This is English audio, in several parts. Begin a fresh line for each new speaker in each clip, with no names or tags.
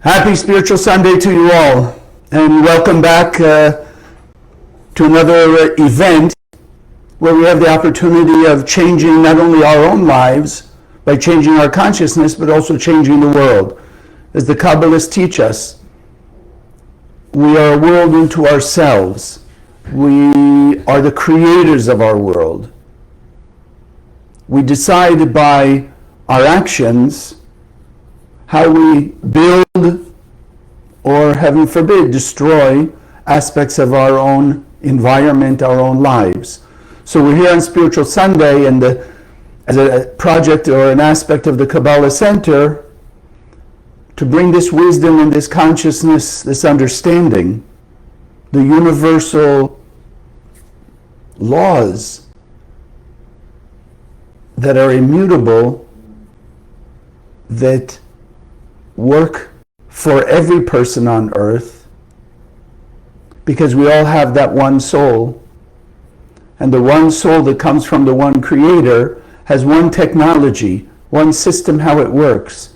Happy Spiritual Sunday to you all, and welcome back to another event where we have the opportunity of changing not only our own lives by changing our consciousness, but also changing the world. As the Kabbalists teach us, we are a world unto ourselves. We are the creators of our world. We decide by our actions how we build or, heaven forbid, destroy aspects of our own environment, our own lives. So we're here on Spiritual Sunday, and as a project or an aspect of the Kabbalah Center, to bring this wisdom and this consciousness, this understanding, the universal laws that are immutable, that work for every person on earth, because we all have that one soul, and the one soul that comes from the one creator has one technology, one system how it works.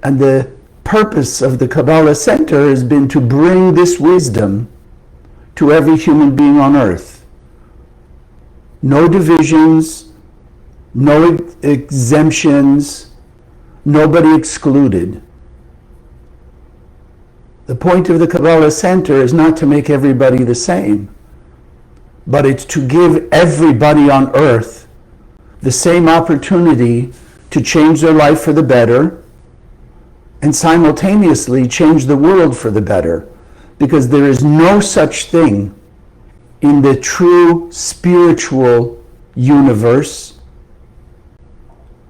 And the purpose of the Kabbalah Center has been to bring this wisdom to every human being on earth. No divisions, no exemptions, nobody excluded. The point of the Kabbalah Center is not to make everybody the same, but it's to give everybody on earth the same opportunity to change their life for the better and simultaneously change the world for the better, because there is no such thing in the true spiritual universe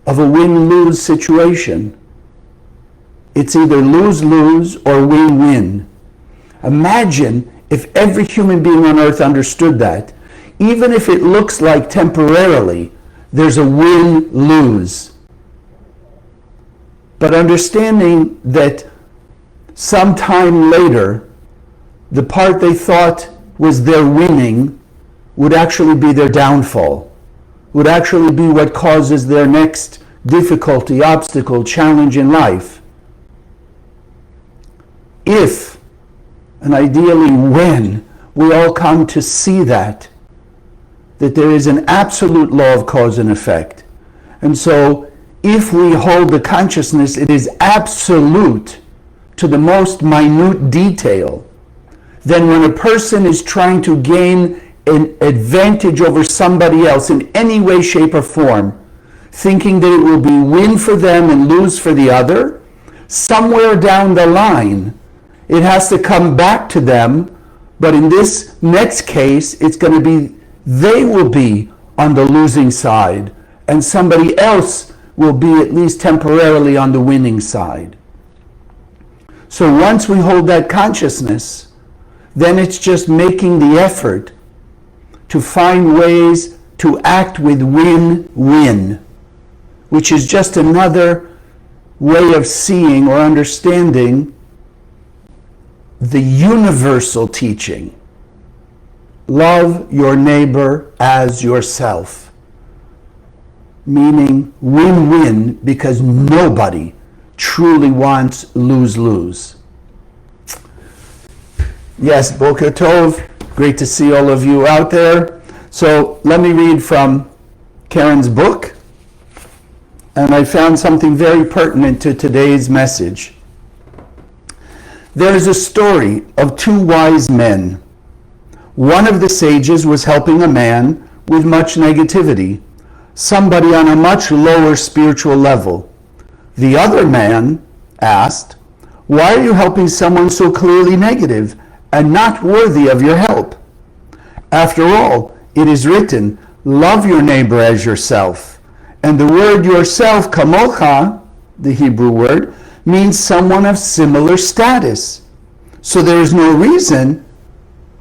of a win-lose situation. It's either lose-lose or win-win. Imagine if every human being on earth understood that. Even if it looks like temporarily there's a win-lose. But understanding that sometime later, the part they thought was their winning would actually be their downfall, would actually be what causes their next difficulty, obstacle, challenge in life. If, and ideally when, we all come to see that there is an absolute law of cause and effect. And so if we hold the consciousness, it is absolute to the most minute detail, then when a person is trying to gain an advantage over somebody else in any way, shape, or form, thinking that it will be win for them and lose for the other, somewhere down the line, it has to come back to them. But in this next case, it's going to be, they will be on the losing side, and somebody else will be at least temporarily on the winning side. So once we hold that consciousness, then it's just making the effort to find ways to act with win-win, which is just another way of seeing or understanding the universal teaching. Love your neighbor as yourself. Meaning win-win, because nobody truly wants lose-lose. Yes, Boker Tov. Great to see all of you out there. So let me read from Karen's book. And I found something very pertinent to today's message. There is a story of two wise men. One of the sages was helping a man with much negativity, somebody on a much lower spiritual level. The other man asked, "Why are you helping someone so clearly negative and not worthy of your help? After all, it is written, love your neighbor as yourself. And the word yourself, kamocha, the Hebrew word, means someone of similar status. So there is no reason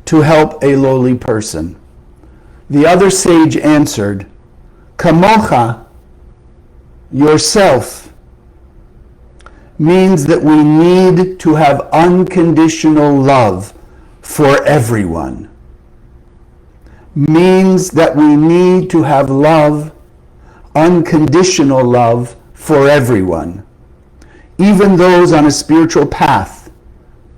to help a lowly person." The other sage answered, "Kamocha, yourself, means that we need to have unconditional love for everyone. Means that we need to have love, unconditional love for everyone. Even those on a spiritual path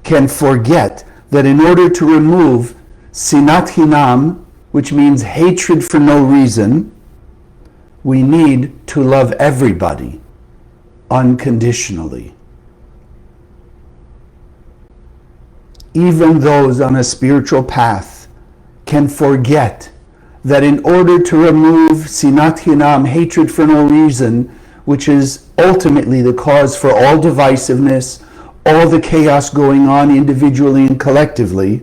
can forget that in order to remove sinat hinam, which means hatred for no reason, we need to love everybody unconditionally. Even those on a spiritual path can forget that in order to remove sinat hinam, hatred for no reason, which is ultimately the cause for all divisiveness, all the chaos going on individually and collectively,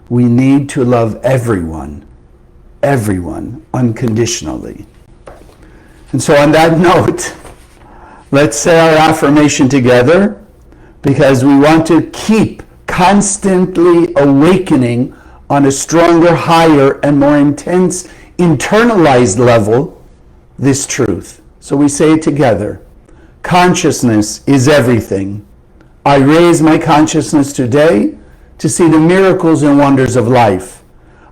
we need to love everyone unconditionally. And so on that note, let's say our affirmation together, because we want to keep constantly awakening on a stronger, higher, and more intense, internalized level this truth. So we say it together. Consciousness is everything. I raise my consciousness today to see the miracles and wonders of life.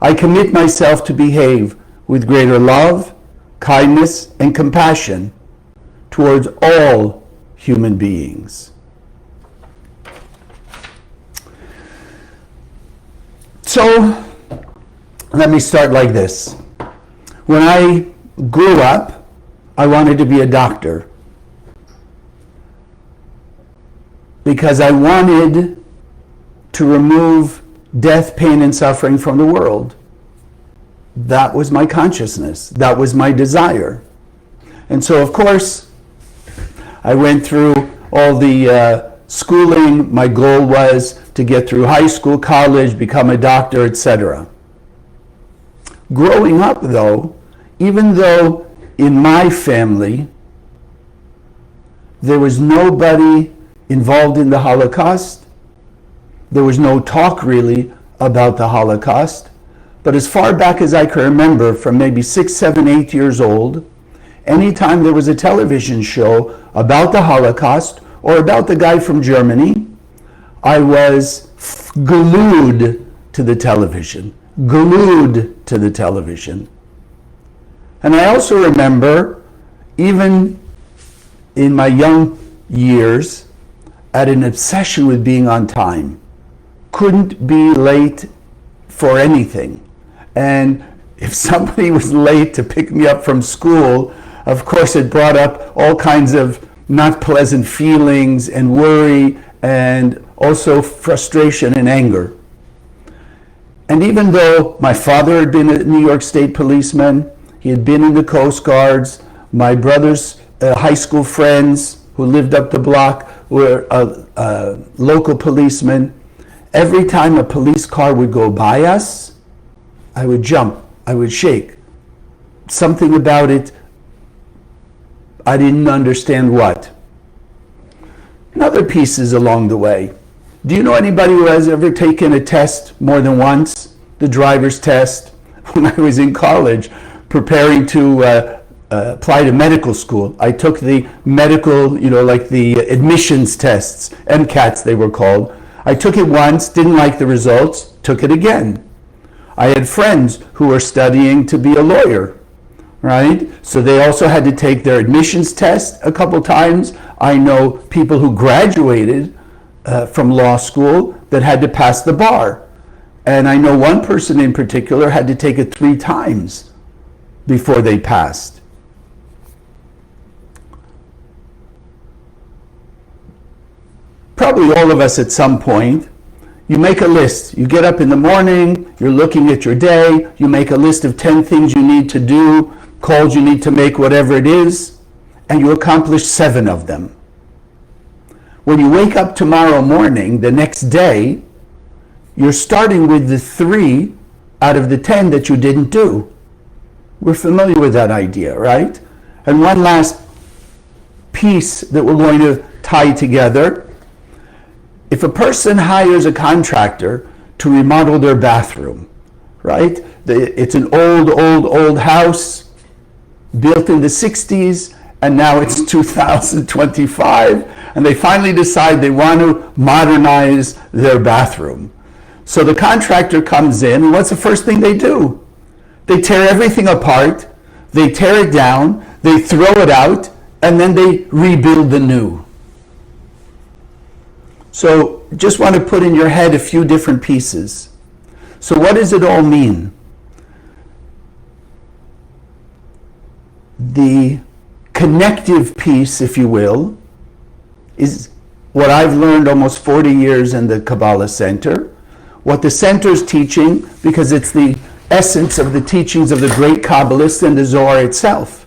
I commit myself to behave with greater love, kindness, and compassion towards all human beings. So, let me start like this. When I grew up, I wanted to be a doctor because I wanted to remove death, pain, and suffering from the world. That was my consciousness. That was my desire. And so, of course, I went through all the schooling. My goal was to get through high school, college, become a doctor, etc. Growing up, though, even though in my family there was nobody involved in the Holocaust, there was no talk really about the Holocaust, but as far back as I can remember, from maybe 6, 7, 8 years old, anytime there was a television show about the Holocaust or about the guy from Germany, I was glued to the television. Glued to the television. And I also remember, even in my young years, had an obsession with being on time. Couldn't be late for anything. And if somebody was late to pick me up from school, of course it brought up all kinds of not pleasant feelings and worry and also frustration and anger. And even though my father had been a New York State policeman, he had been in the Coast Guards, my brother's high school friends who lived up the block were local policemen, every time a police car would go by us, I would jump, I would shake. Something about it, I didn't understand what. And other pieces along the way. Do you know anybody who has ever taken a test more than once? The driver's test. When I was in college, preparing to apply to medical school, I took the medical, like the admissions tests, MCATs they were called. I took it once, didn't like the results, took it again. I had friends who were studying to be a lawyer, right? So they also had to take their admissions test a couple times. I know people who graduated from law school that had to pass the bar. And I know one person in particular had to take it 3 times before they passed. Probably all of us at some point, you make a list. You get up in the morning, you're looking at your day, you make a list of 10 things you need to do, calls you need to make, whatever it is, and you accomplish 7 of them. When you wake up tomorrow morning, the next day, you're starting with the 3 out of the 10 that you didn't do. We're familiar with that idea, right? And one last piece that we're going to tie together. If a person hires a contractor to remodel their bathroom, right? It's an old house built in the 60s, and now it's 2025, and they finally decide they want to modernize their bathroom. So the contractor comes in, and what's the first thing they do? They tear everything apart, they tear it down, they throw it out, and then they rebuild the new. So just want to put in your head a few different pieces. So what does it all mean? The connective piece, if you will, is what I've learned almost 40 years in the Kabbalah Center, what the center is teaching, because it's the essence of the teachings of the great Kabbalists and the Zohar itself.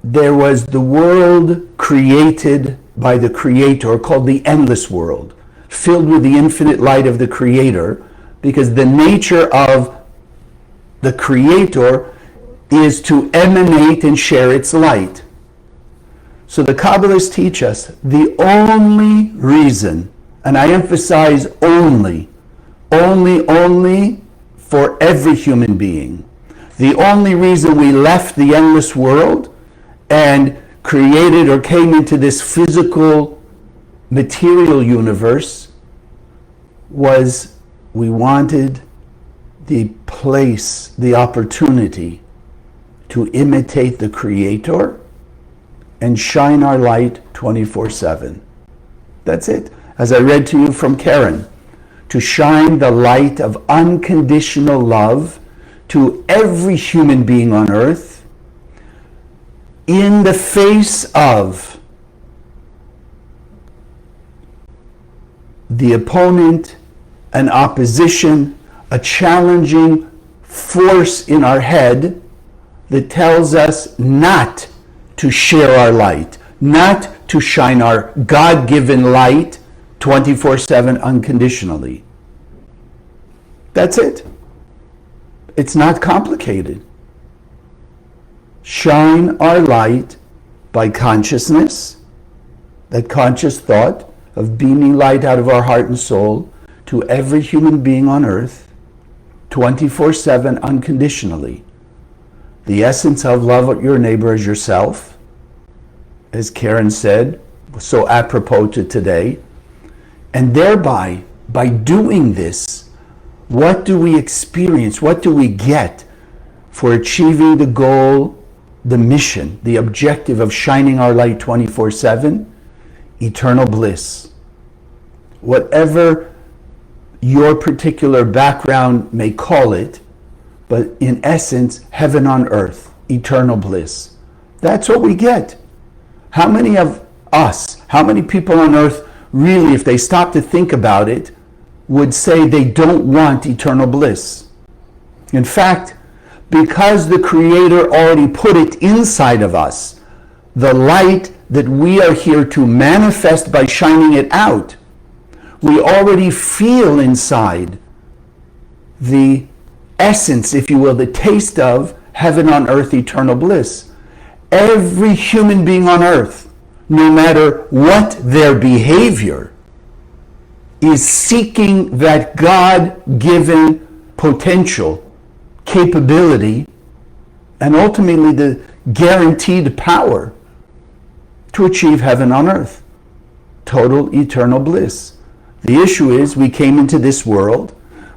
There was the world created by the Creator, called the endless world, filled with the infinite light of the Creator, because the nature of the Creator is to emanate and share its light. So the Kabbalists teach us the only reason, and I emphasize only for every human being, the only reason we left the endless world and created or came into this physical material universe was we wanted the place, the opportunity to imitate the Creator and shine our light 24/7. That's it. As I read to you from Karen, to shine the light of unconditional love to every human being on earth in the face of the opponent, an opposition, a challenging force in our head that tells us not to share our light, not to shine our God-given light 24/7 unconditionally. That's it. It's not complicated. Shine our light by consciousness, that conscious thought of beaming light out of our heart and soul to every human being on earth 24/7 unconditionally. The essence of love your neighbor as yourself, as Karen said, so apropos to today. And thereby, by doing this, what do we experience? What do we get for achieving the goal, the mission, the objective of shining our light 24/7? Eternal bliss. Whatever your particular background may call it, but in essence, heaven on earth, eternal bliss. That's what we get. How many of us, how many people on earth really, if they stop to think about it, would say they don't want eternal bliss? In fact, because the Creator already put it inside of us, the light that we are here to manifest by shining it out, we already feel inside the essence, if you will, the taste of heaven on earth, eternal bliss. Every human being on earth, no matter what their behavior, is seeking that God-given potential, capability, and ultimately the guaranteed power to achieve heaven on earth, total eternal bliss. The issue is we came into this world,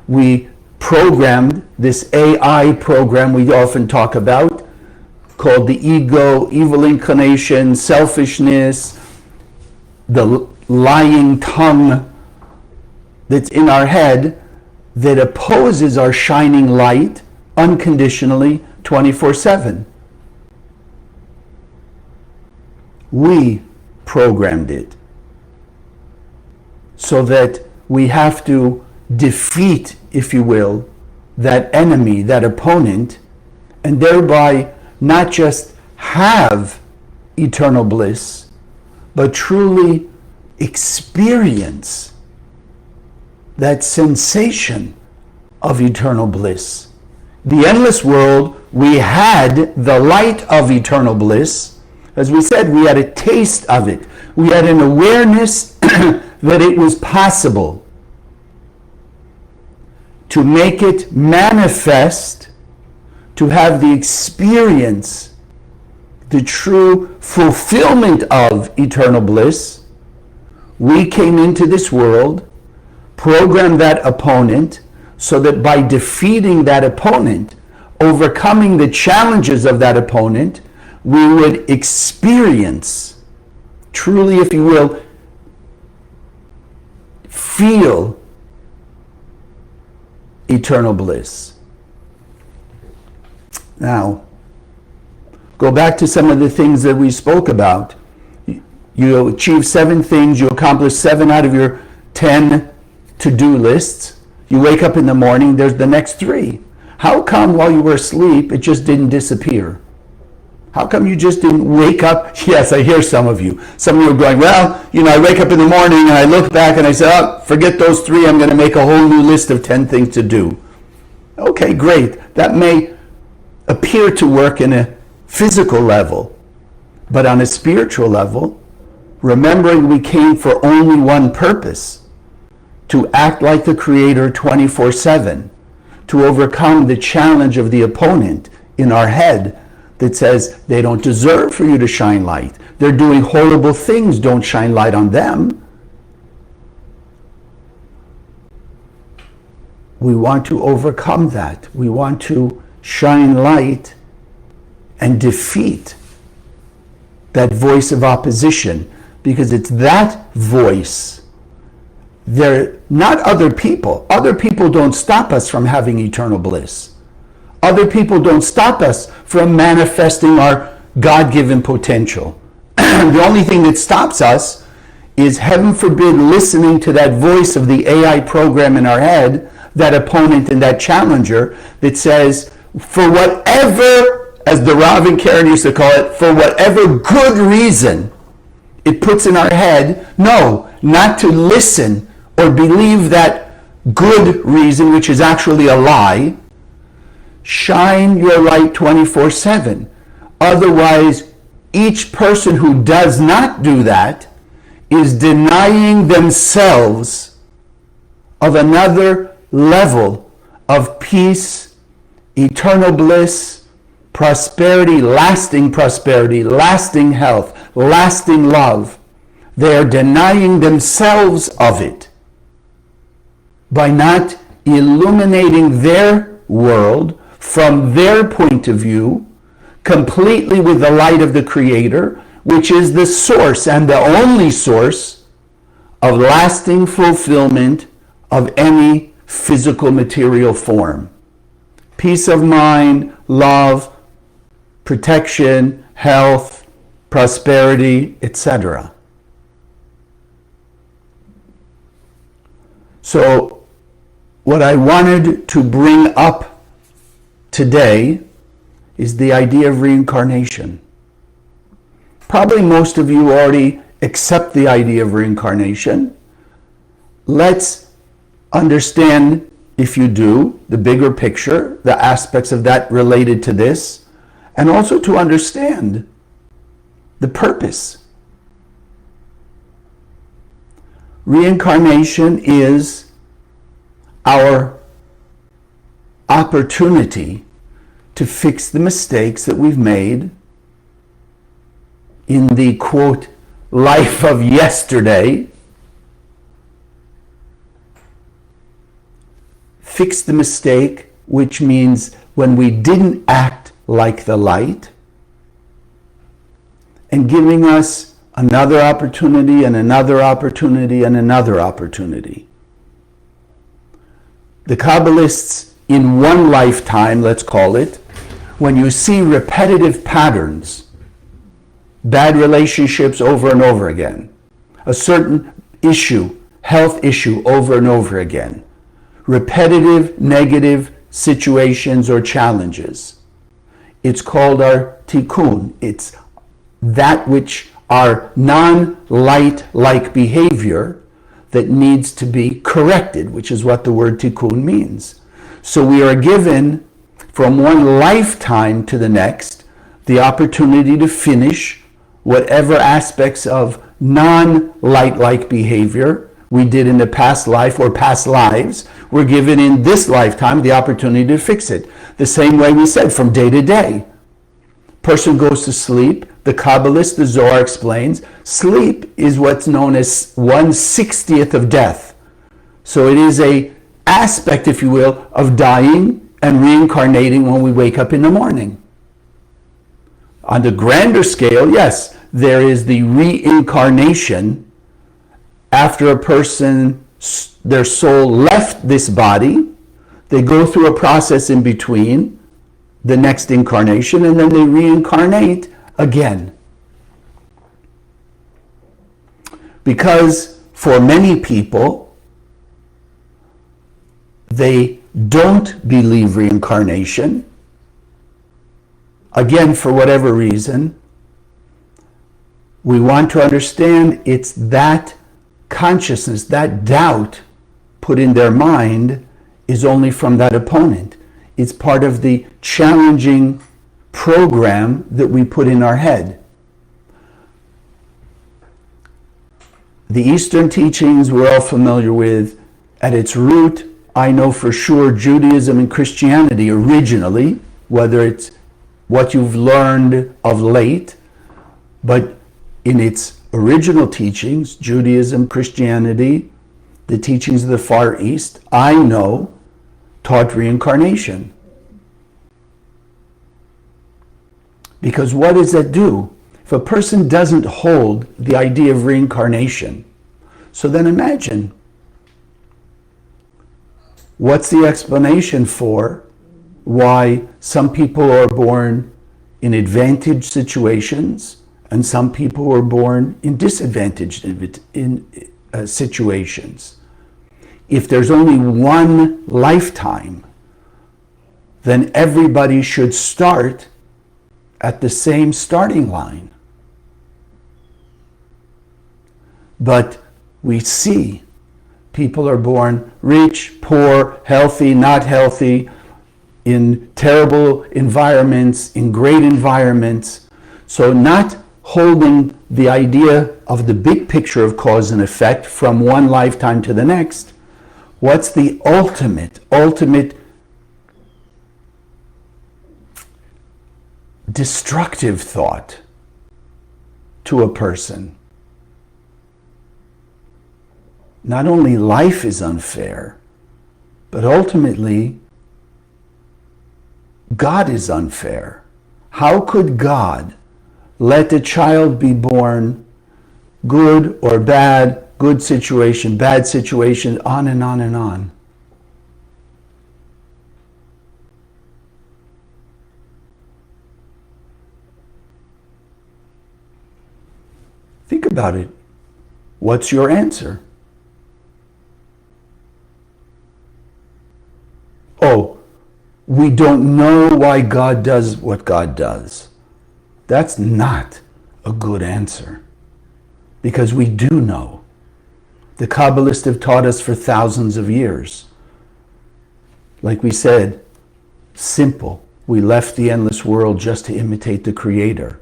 we programmed this AI program we often talk about, called the ego, evil inclination, selfishness, the lying tongue that's in our head that opposes our shining light unconditionally 24/7. We programmed it so that we have to defeat, if you will, that enemy, that opponent, and thereby not just have eternal bliss, but truly experience that sensation of eternal bliss. The endless world, we had the light of eternal bliss. As we said, we had a taste of it. We had an awareness that it was possible to make it manifest, to have the experience, the true fulfillment of eternal bliss. We came into this world, programmed that opponent, so that by defeating that opponent, overcoming the challenges of that opponent, we would experience, truly, if you will, feel eternal bliss. Now, go back to some of the things that we spoke about. You achieve 7 things, you accomplish 7 out of your 10 to-do lists. You wake up in the morning, there's the next 3. How come while you were asleep, it just didn't disappear? How come you just didn't wake up? Yes, I hear some of you. Some of you are going, well, I wake up in the morning and I look back and I say, oh, forget those 3, I'm going to make a whole new list of 10 things to do. Okay, great. That may appear to work in a physical level, but on a spiritual level, remembering we came for only one purpose, to act like the Creator 24/7, to overcome the challenge of the opponent in our head that says they don't deserve for you to shine light. They're doing horrible things, don't shine light on them. We want to overcome that. We want to shine light and defeat that voice of opposition, because it's that voice. They're not other people. Other people don't stop us from having eternal bliss. Other people don't stop us from manifesting our God-given potential. The only thing that stops us is, heaven forbid, listening to that voice of the AI program in our head, that opponent and that challenger that says, for whatever, as the Rav and Karen used to call it, for whatever good reason it puts in our head, no, not to listen or believe that good reason, which is actually a lie. Shine your light 24/7. Otherwise, each person who does not do that is denying themselves of another level of peace, eternal bliss, prosperity, lasting health, lasting love. They are denying themselves of it by not illuminating their world from their point of view completely with the light of the Creator, which is the source and the only source of lasting fulfillment of any physical material form. Peace of mind, love, protection, health, prosperity, etc. So, what I wanted to bring up today is the idea of reincarnation. Probably most of you already accept the idea of reincarnation. Let's understand, if you do, the bigger picture, the aspects of that related to this, and also to understand the purpose. Reincarnation is our opportunity to fix the mistakes that we've made in the, quote, life of yesterday. Fix the mistake, which means when we didn't act like the light, and giving us another opportunity and another opportunity and another opportunity. The Kabbalists, in one lifetime, let's call it, when you see repetitive patterns, bad relationships over and over again, a certain issue, health issue over and over again, repetitive negative situations or challenges, it's called our tikkun. It's that which our non-light-like behavior that needs to be corrected, which is what the word tikkun means. So we are given, from one lifetime to the next, the opportunity to finish whatever aspects of non-light-like behavior we did in the past life or past lives. We're given in this lifetime the opportunity to fix it. The same way we said, from day to day. Person goes to sleep. The Kabbalist, the Zohar explains, sleep is what's known as 1/60th of death. So it is a aspect, if you will, of dying and reincarnating when we wake up in the morning. On the grander scale, yes, there is the reincarnation after a person their soul left this body, they go through a process in between the next incarnation, and then they reincarnate again. Because for many people, they don't believe reincarnation, again, for whatever reason. We want to understand it's that consciousness, that doubt put in their mind is only from that opponent. It's part of the challenging program that we put in our head. The Eastern teachings we're all familiar with. At its root, I know for sure Judaism and Christianity originally, whether it's what you've learned of late, but in its original teachings, Judaism, Christianity, the teachings of the Far East, I know, taught reincarnation. Because what does that do? If a person doesn't hold the idea of reincarnation, so then imagine, what's the explanation for why some people are born in advantaged situations and some people are born in disadvantaged situations? If there's only one lifetime, then everybody should start at the same starting line. But we see people are born rich, poor, healthy, not healthy, in terrible environments, in great environments. So not holding the idea of the big picture of cause and effect from one lifetime to the next. What's the ultimate destructive thought to a person? Not only life is unfair, but ultimately God is unfair. How could God let a child be born good or bad, good situation, bad situation, on and on and on? Think about it. What's your answer? Oh, we don't know why God does what God does. That's not a good answer, because we do know. The Kabbalists have taught us for thousands of years. Like we said, simple. We left the endless world just to imitate the Creator.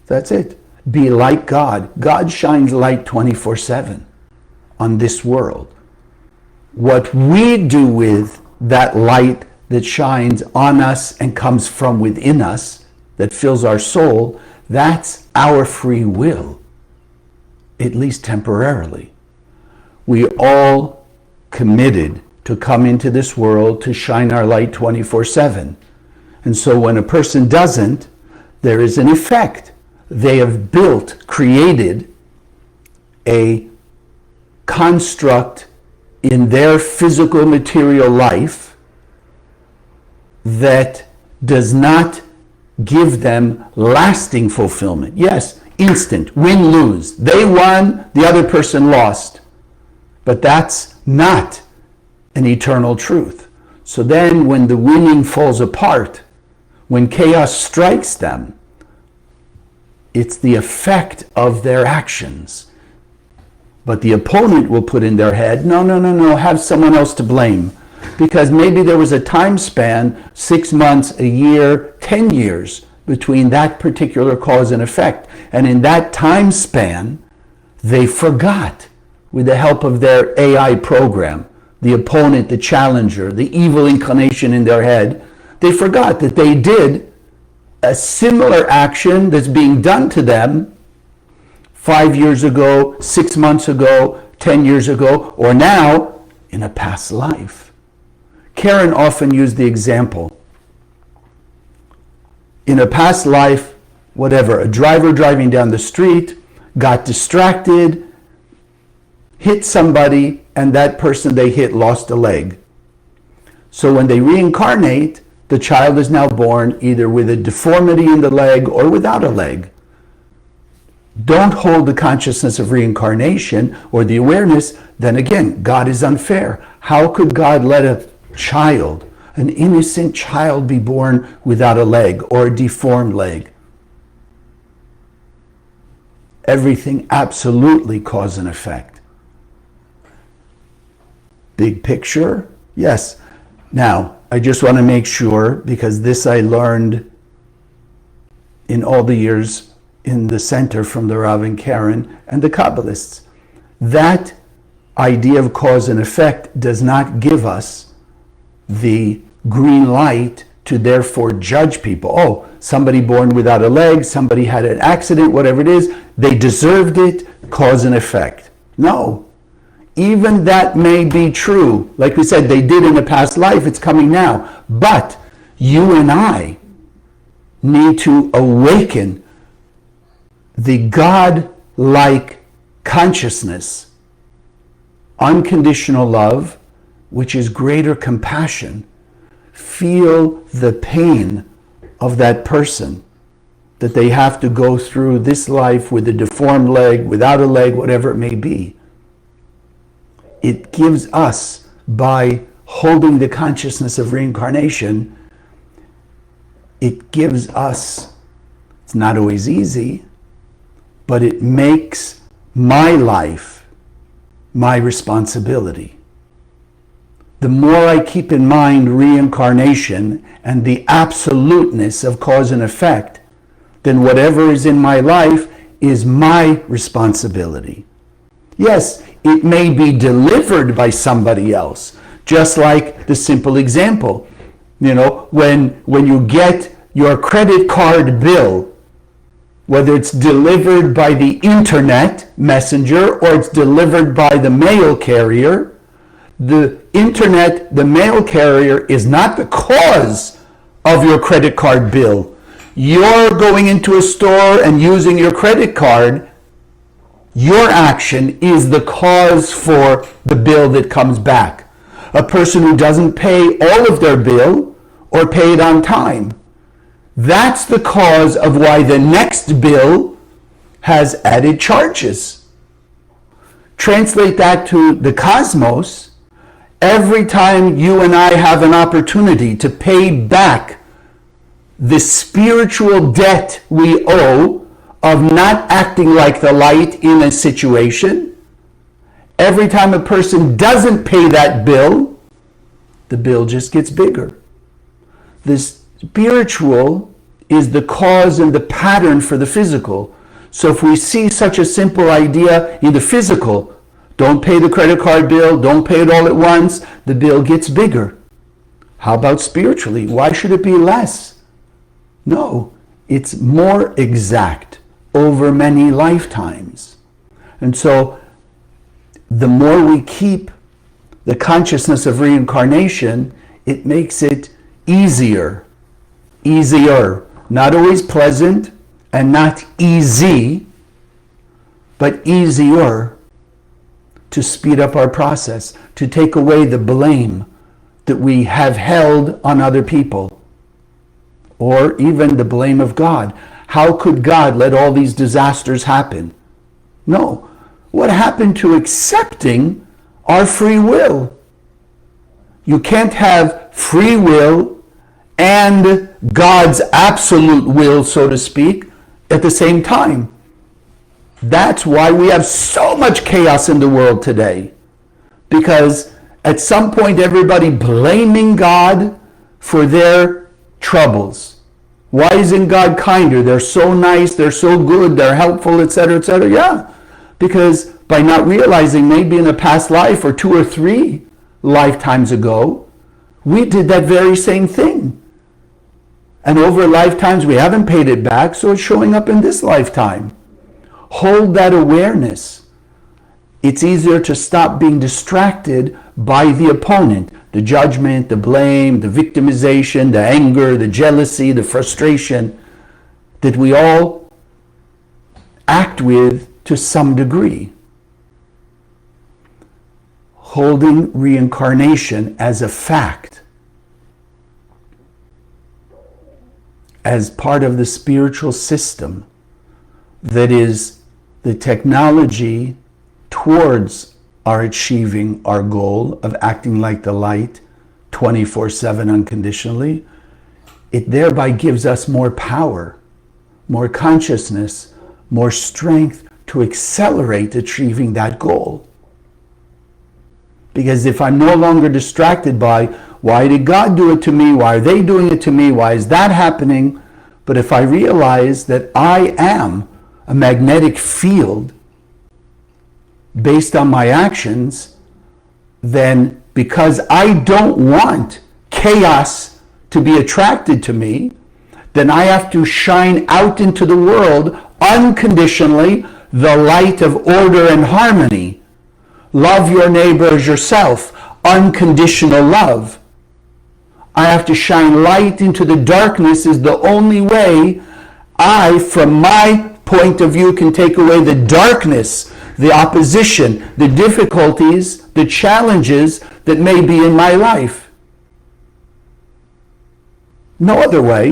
That's it. Be like God. God shines light 24/7 on this world. What we do with that light that shines on us and comes from within us, that fills our soul, that's our free will, at least temporarily. We all committed to come into this world to shine our light 24/7. And so when a person doesn't, there is an effect. They have created a construct in their physical material life that does not give them lasting fulfillment. Yes, instant, win, lose. They won, the other person lost. But that's not an eternal truth. So then when the winning falls apart, when chaos strikes them, it's the effect of their actions. But the opponent will put in their head, no, have someone else to blame. Because maybe there was a time span, 6 months, a year, 10 years, between that particular cause and effect. And in that time span, they forgot, with the help of their AI program, the opponent, the challenger, the evil inclination in their head, they forgot that they did a similar action that's being done to them 5 years ago, 6 months ago, 10 years ago, or now in a past life. Karen often used the example. In a past life, whatever, a driver driving down the street got distracted, hit somebody and that person they hit lost a leg. So when they reincarnate, the child is now born either with a deformity in the leg or without a leg. Don't hold the consciousness of reincarnation or the awareness, then again, God is unfair. How could God let a child, an innocent child, be born without a leg or a deformed leg? Everything absolutely cause and effect. Big picture? Yes. Now, I just want to make sure, because this I learned in all the years in the center from the Rav and Karen and the Kabbalists. That idea of cause and effect does not give us the green light to therefore judge people. Oh, somebody born without a leg, somebody had an accident, whatever it is, they deserved it, cause and effect. No. Even that may be true. Like we said, they did in a past life, it's coming now. But you and I need to awaken the God-like consciousness, unconditional love, which is greater compassion. Feel the pain of that person, that they have to go through this life with a deformed leg, without a leg, whatever it may be. It gives us, by holding the consciousness of reincarnation, it gives us, it's not always easy, but it makes my life my responsibility. The more I keep in mind reincarnation and the absoluteness of cause and effect, then whatever is in my life is my responsibility. Yes, it may be delivered by somebody else, just like the simple example. You know, when you get your credit card bill, whether it's delivered by the internet messenger or it's delivered by the mail carrier, the internet, the mail carrier is not the cause of your credit card bill. You're going into a store and using your credit card. Your action is the cause for the bill that comes back. A person who doesn't pay all of their bill or pay it on time, that's the cause of why the next bill has added charges. Translate that to the cosmos. Every time you and I have an opportunity to pay back the spiritual debt we owe of not acting like the light in a situation, every time a person doesn't pay that bill, the bill just gets bigger. The spiritual is the cause and the pattern for the physical. So if we see such a simple idea in the physical, don't pay the credit card bill, don't pay it all at once, the bill gets bigger. How about spiritually? Why should it be less? No, it's more exact over many lifetimes. And so the more we keep the consciousness of reincarnation, it makes it easier. Not always pleasant and not easy, but easier to speed up our process, to take away the blame that we have held on other people, or even the blame of God. How could God let all these disasters happen? No. What happened to accepting our free will? You can't have free will and God's absolute will, so to speak, at the same time. That's why we have so much chaos in the world today. Because at some point everybody blaming God for their troubles. Why isn't God kinder? They're so nice, they're so good, they're helpful, etc., etc. Yeah, because by not realizing maybe in a past life or 2 or 3 lifetimes ago, we did that very same thing. And over lifetimes we haven't paid it back, so it's showing up in this lifetime. Hold that awareness. It's easier to stop being distracted by the opponent, the judgment, the blame, the victimization, the anger, the jealousy, the frustration that we all act with to some degree. holding reincarnation as a fact, as part of the spiritual system that is the technology towards our achieving our goal of acting like the light 24/7 unconditionally, it thereby gives us more power, more consciousness, more strength to accelerate achieving that goal. Because if I'm no longer distracted by, why did God do it to me? Why are they doing it to me? Why is that happening? But if I realize that I am a magnetic field based on my actions, then because I don't want chaos to be attracted to me, then I have to shine out into the world unconditionally the light of order and harmony. Love your neighbor as yourself, unconditional love. I have to shine light into the darkness is the only way I, from my point of view, can take away the darkness, the opposition, the difficulties, the challenges that may be in my life. No other way.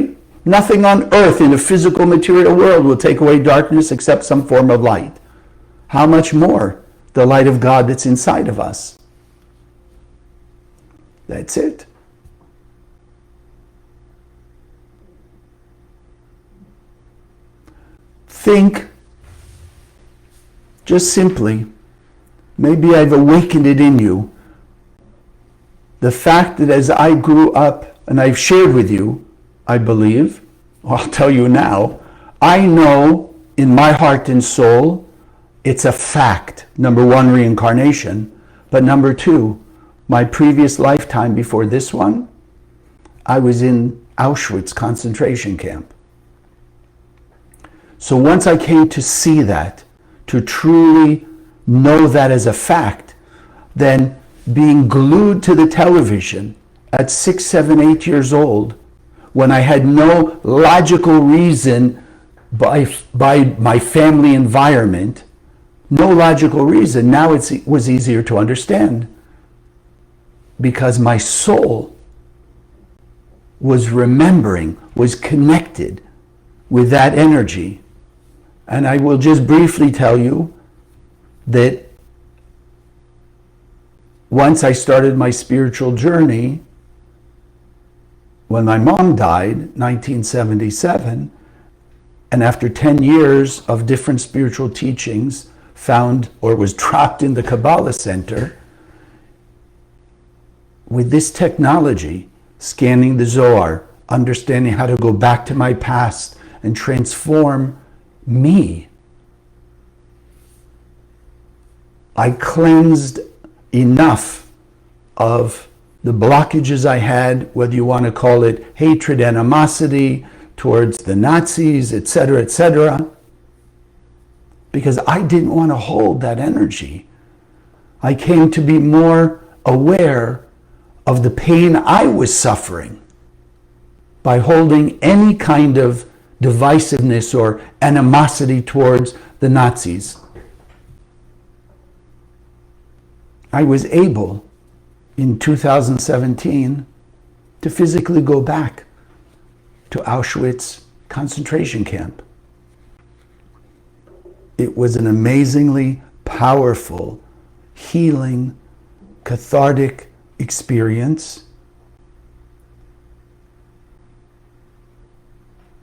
Nothing on earth in the physical material world will take away darkness except some form of light. How much more the light of God that's inside of us? That's it. Think just simply, maybe I've awakened it in you, the fact that as I grew up, and I've shared with you, I believe, I'll tell you now, I know in my heart and soul, it's a fact. Number one, reincarnation. But number two, my previous lifetime before this one, I was in Auschwitz concentration camp. So once I came to see that, to truly know that as a fact, then being glued to the television at 6, 7, 8 years old, when I had no logical reason by my family environment, no logical reason, now it was easier to understand. Because my soul was remembering, was connected with that energy. And I will just briefly tell you that once I started my spiritual journey, when my mom died, 1977, and after 10 years of different spiritual teachings, found or was dropped in the Kabbalah Center, with this technology, scanning the Zohar, understanding how to go back to my past and transform me, I cleansed enough of the blockages I had, whether you want to call it hatred, animosity towards the Nazis, etc., because I didn't want to hold that energy. I came to be more aware of the pain I was suffering by holding any kind of divisiveness or animosity towards the Nazis. I was able, in 2017, to physically go back to Auschwitz concentration camp. It was an amazingly powerful, healing, cathartic experience.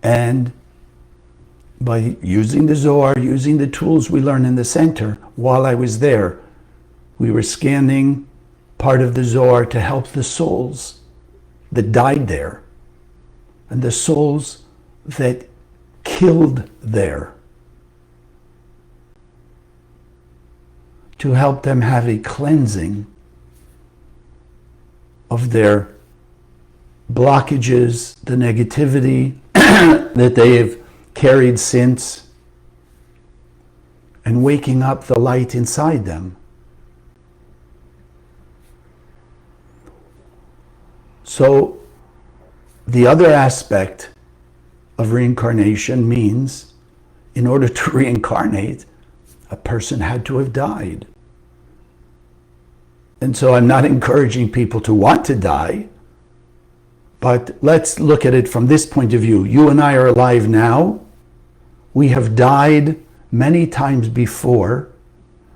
And by using the Zohar, using the tools we learn in the center, while I was there, we were scanning part of the Zohar to help the souls that died there and the souls that killed there, to help them have a cleansing of their blockages, the negativity that they have carried since, and waking up the light inside them. So the other aspect of reincarnation means, in order to reincarnate, a person had to have died. And so I'm not encouraging people to want to die, but let's look at it from this point of view. You and I are alive now. We have died many times before.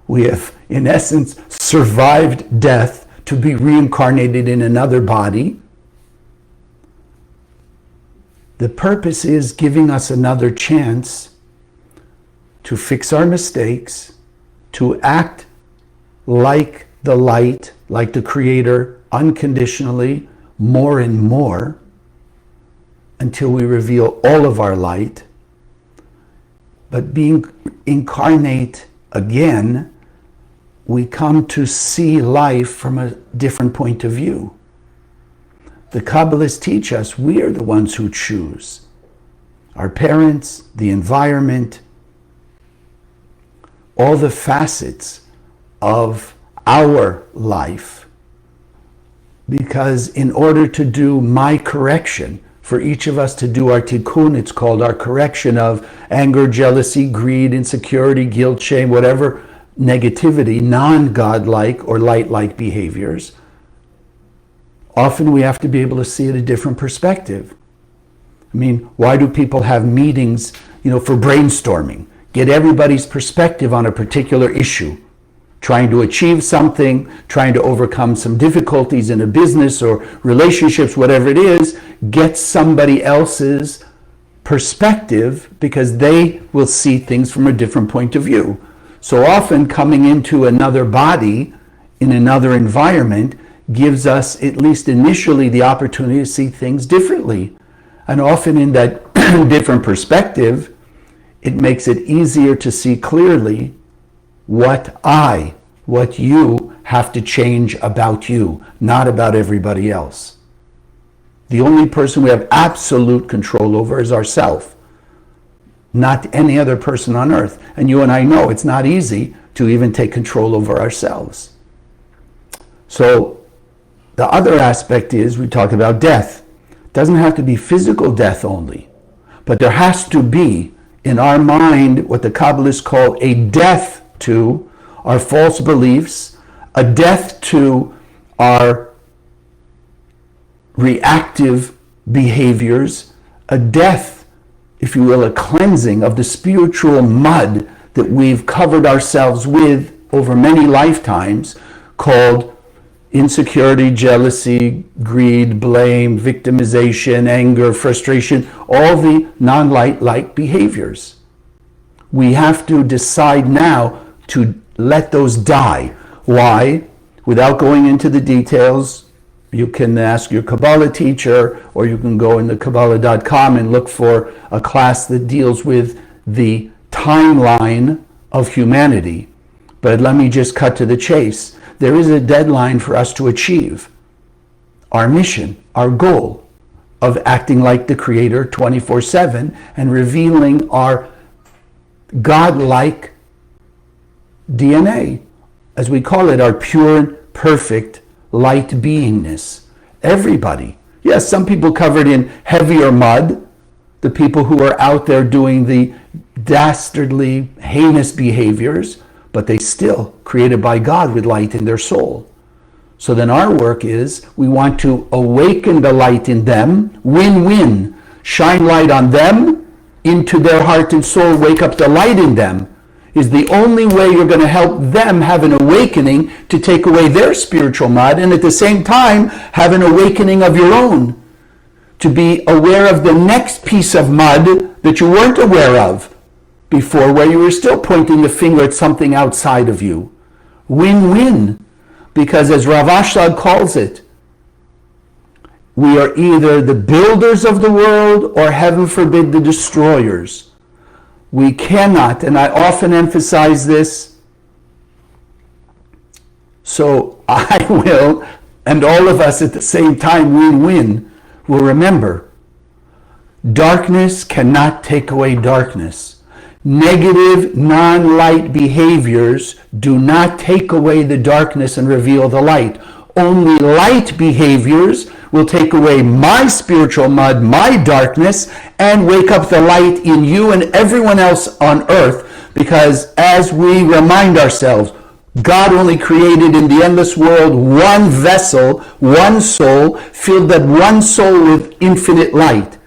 We have, in essence, survived death to be reincarnated in another body. The purpose is giving us another chance to fix our mistakes, to act like the light, like the Creator, unconditionally, more and more, until we reveal all of our light. But being incarnate again, we come to see life from a different point of view. The Kabbalists teach us we are the ones who choose. Our parents, the environment, all the facets of our life. Because in order to do my correction, for each of us to do our tikkun, it's called our correction of anger, jealousy, greed, insecurity, guilt, shame, whatever negativity, non-godlike or light-like behaviors. Often we have to be able to see it a different perspective. I mean, why do people have meetings, for brainstorming? Get everybody's perspective on a particular issue. Trying to achieve something, trying to overcome some difficulties in a business or relationships, whatever it is, get somebody else's perspective because they will see things from a different point of view. So often coming into another body, in another environment, gives us, at least initially, the opportunity to see things differently. And often in that different perspective, it makes it easier to see clearly what you have to change about you, not about everybody else. The only person we have absolute control over is ourselves, not any other person on earth. And you and I know it's not easy to even take control over ourselves. So the other aspect is, we talk about death. It doesn't have to be physical death only, but there has to be, in our mind, what the Kabbalists call a death to our false beliefs, a death to our reactive behaviors, a death, if you will, a cleansing of the spiritual mud that we've covered ourselves with over many lifetimes, called insecurity, jealousy, greed, blame, victimization, anger, frustration, all the non-light-like behaviors. We have to decide now to let those die. Why? Without going into the details, you can ask your Kabbalah teacher, or you can go into Kabbalah.com and look for a class that deals with the timeline of humanity. But let me just cut to the chase. There is a deadline for us to achieve our mission, our goal of acting like the Creator 24/7 and revealing our God-like DNA, as we call it, our pure, perfect light beingness. Everybody. Yes, some people covered in heavier mud, the people who are out there doing the dastardly, heinous behaviors, but they still created by God with light in their soul. So then our work is, we want to awaken the light in them, win-win, shine light on them, into their heart and soul, wake up the light in them, is the only way you're going to help them have an awakening to take away their spiritual mud, and at the same time have an awakening of your own, to be aware of the next piece of mud that you weren't aware of before, where you were still pointing the finger at something outside of you. Win-win. Because as Rav Ashlag calls it, we are either the builders of the world or, heaven forbid, the destroyers. We cannot, and I often emphasize this, so I will, and all of us at the same time, win-win, will remember, darkness cannot take away darkness. Negative, non-light behaviors do not take away the darkness and reveal the light. Only light behaviors will take away my spiritual mud, my darkness, and wake up the light in you and everyone else on earth. Because as we remind ourselves, God only created in the endless world one vessel, one soul, filled that one soul with infinite light.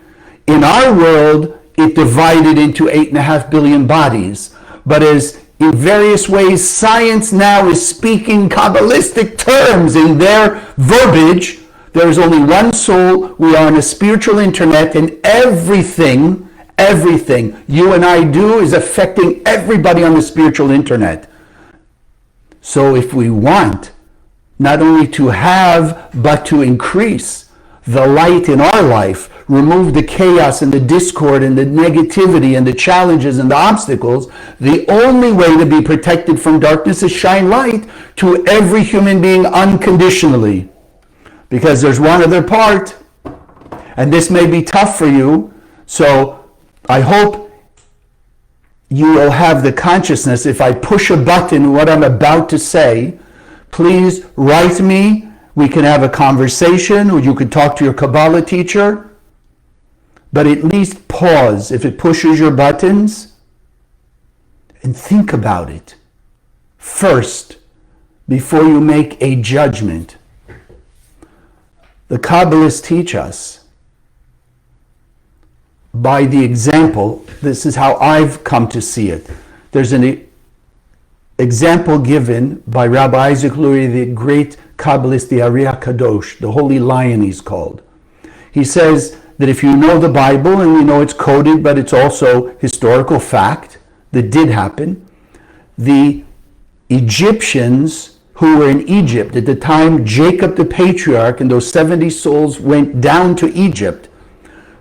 In our world, it divided into 8.5 billion bodies. But as in various ways, science now is speaking Kabbalistic terms in their verbiage, there is only one soul. We are on a spiritual internet, and everything you and I do is affecting everybody on the spiritual internet. So if we want not only to have, but to increase the light in our life, remove the chaos and the discord and the negativity and the challenges and the obstacles, the only way to be protected from darkness is shine light to every human being unconditionally. Because there's one other part, and this may be tough for you, so I hope you will have the consciousness, if I push a button, what I'm about to say, please write me. We can have a conversation, or you could talk to your Kabbalah teacher. But at least pause if it pushes your buttons and think about it first before you make a judgment. The Kabbalists teach us by the example. This is how I've come to see it. There's an example given by Rabbi Isaac Lurie, the great Kabbalist, the Ari HaKadosh, the Holy Lion he's called. He says that if you know the Bible, and we know it's coded, but it's also historical fact that did happen, the Egyptians who were in Egypt at the time Jacob the patriarch and those 70 souls went down to Egypt,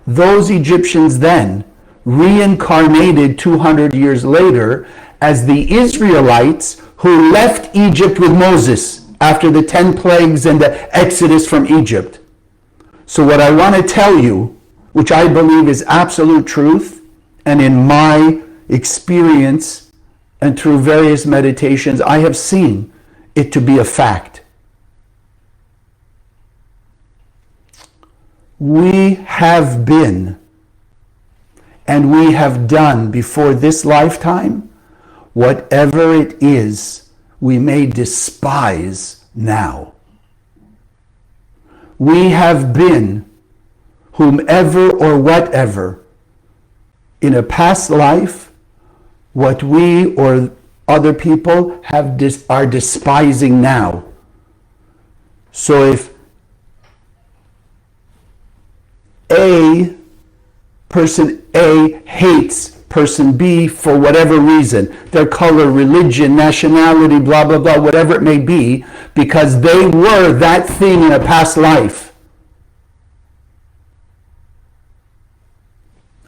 those Egyptians then reincarnated 200 years later as the Israelites who left Egypt with Moses after the 10 plagues and the exodus from Egypt. So what I want to tell you, which I believe is absolute truth, and in my experience and through various meditations, I have seen it to be a fact. We have been and we have done before this lifetime whatever it is we may despise now. We have been whomever or whatever in a past life what we or other people are despising now. So if person A hates person B for whatever reason, their color, religion, nationality, blah, blah, blah, whatever it may be, because they were that thing in a past life,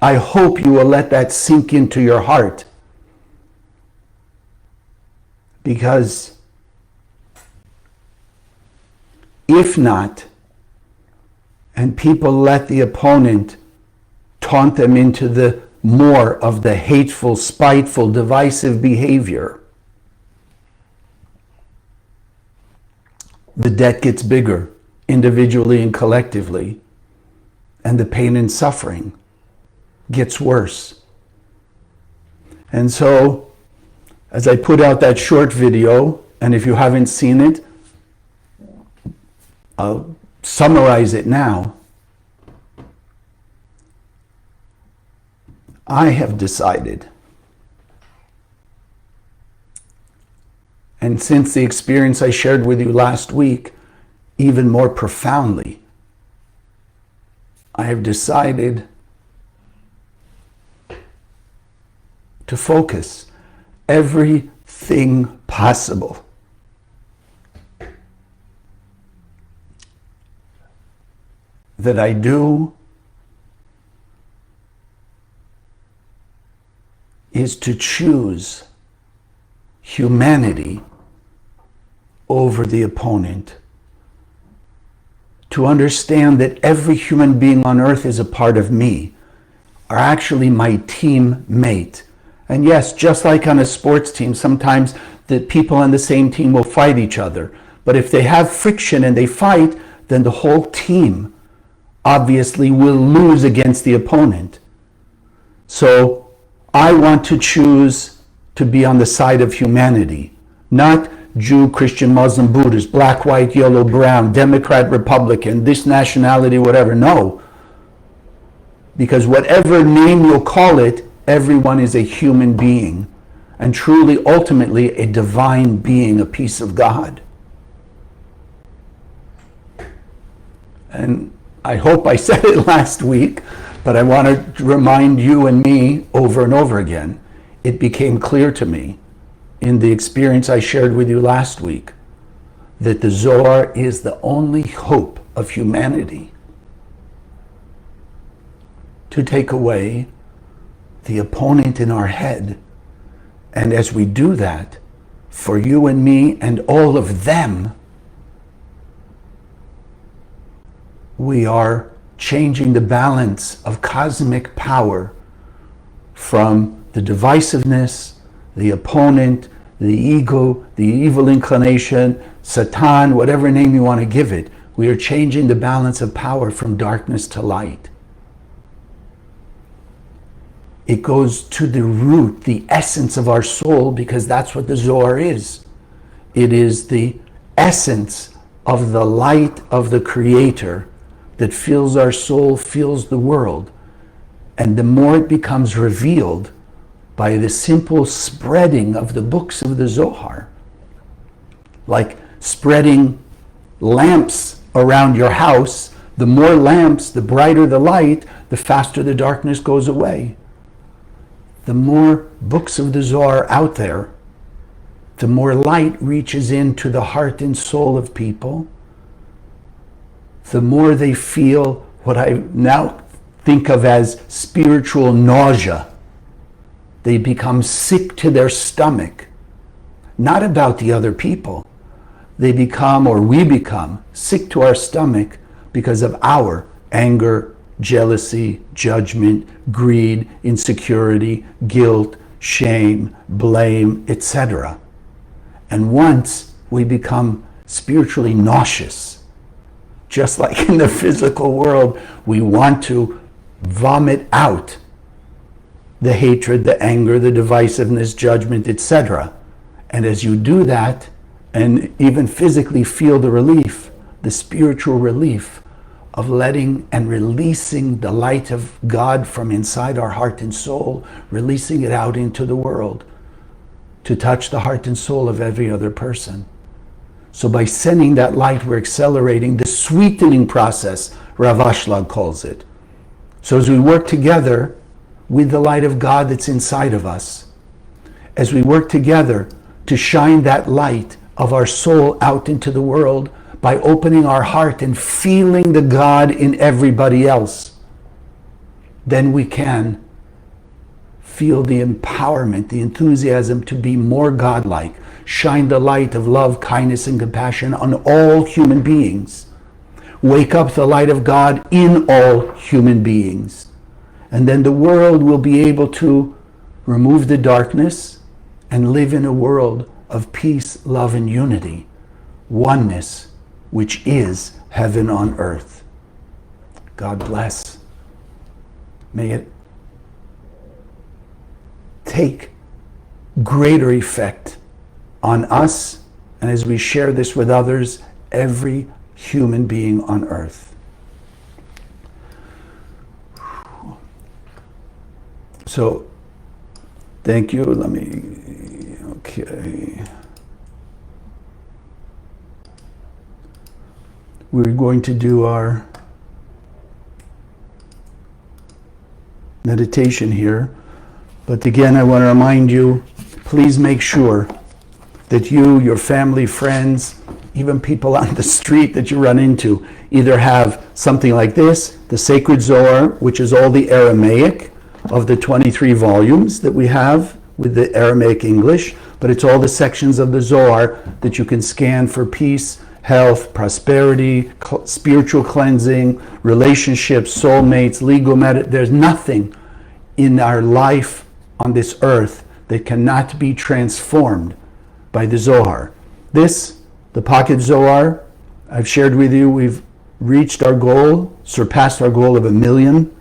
I hope you will let that sink into your heart. Because if not, and people let the opponent taunt them into the more of the hateful, spiteful, divisive behavior, the debt gets bigger, individually and collectively, and the pain and suffering gets worse. And so, as I put out that short video, and if you haven't seen it, I'll summarize it now. I have decided, and since the experience I shared with you last week, even more profoundly, I have decided to focus everything possible that I do is to choose humanity over the opponent, to understand that every human being on earth is a part of me, are actually my teammate. And yes, just like on a sports team, sometimes the people on the same team will fight each other. But if they have friction and they fight, then the whole team obviously will lose against the opponent. So I want to choose to be on the side of humanity, Not Jew, Christian, Muslim, Buddhist, black, white, yellow, brown, Democrat, Republican, this nationality, whatever. No. Because whatever name you'll call it, everyone is a human being. And truly, ultimately, a divine being, a piece of God. And I hope I said it last week, but I want to remind you and me over and over again. It became clear to me in the experience I shared with you last week that the Zohar is the only hope of humanity to take away the opponent in our head. And as we do that, for you and me and all of them, we are changing the balance of cosmic power from the divisiveness, the opponent, the ego, the evil inclination, Satan, whatever name you want to give it. We are changing the balance of power from darkness to light. It goes to the root, the essence of our soul, because that's what the Zohar is. It is the essence of the light of the Creator that fills our soul, fills the world. And the more it becomes revealed by the simple spreading of the books of the Zohar, like spreading lamps around your house, the more lamps, the brighter the light, the faster the darkness goes away. The more books of the Zohar out there, the more light reaches into the heart and soul of people, the more they feel what I now think of as spiritual nausea. They become sick to their stomach, not about the other people. They become, or we become, sick to our stomach because of our anger, jealousy, judgment, greed, insecurity, guilt, shame, blame, etc. And once we become spiritually nauseous, just like in the physical world, we want to vomit out the hatred, the anger, the divisiveness, judgment, etc. And as you do that, and even physically feel the relief, the spiritual relief of letting and releasing the light of God from inside our heart and soul, releasing it out into the world to touch the heart and soul of every other person. So by sending that light, we're accelerating the sweetening process, Rav Ashlag calls it. So as we work together with the light of God that's inside of us, as we work together to shine that light of our soul out into the world by opening our heart and feeling the God in everybody else, then we can feel the empowerment, the enthusiasm to be more godlike, shine the light of love, kindness, and compassion on all human beings. Wake up the light of God in all human beings. And then the world will be able to remove the darkness and live in a world of peace, love, and unity, oneness, which is heaven on earth. God bless. May it take greater effect on us, and as we share this with others, every human being on earth. So, thank you. Okay. We're going to do our meditation here. But again, I want to remind you, please make sure that you, your family, friends, even people on the street that you run into, either have something like this, the Sacred Zohar, which is all the Aramaic of the 23 volumes that we have with the Aramaic English, but it's all the sections of the Zohar that you can scan for peace, health, prosperity, spiritual cleansing, relationships, soulmates, legal matter. There's nothing in our life on this earth that cannot be transformed by the Zohar. This, the Pocket Zohar, I've shared with you, we've reached our goal, surpassed our goal of 1 million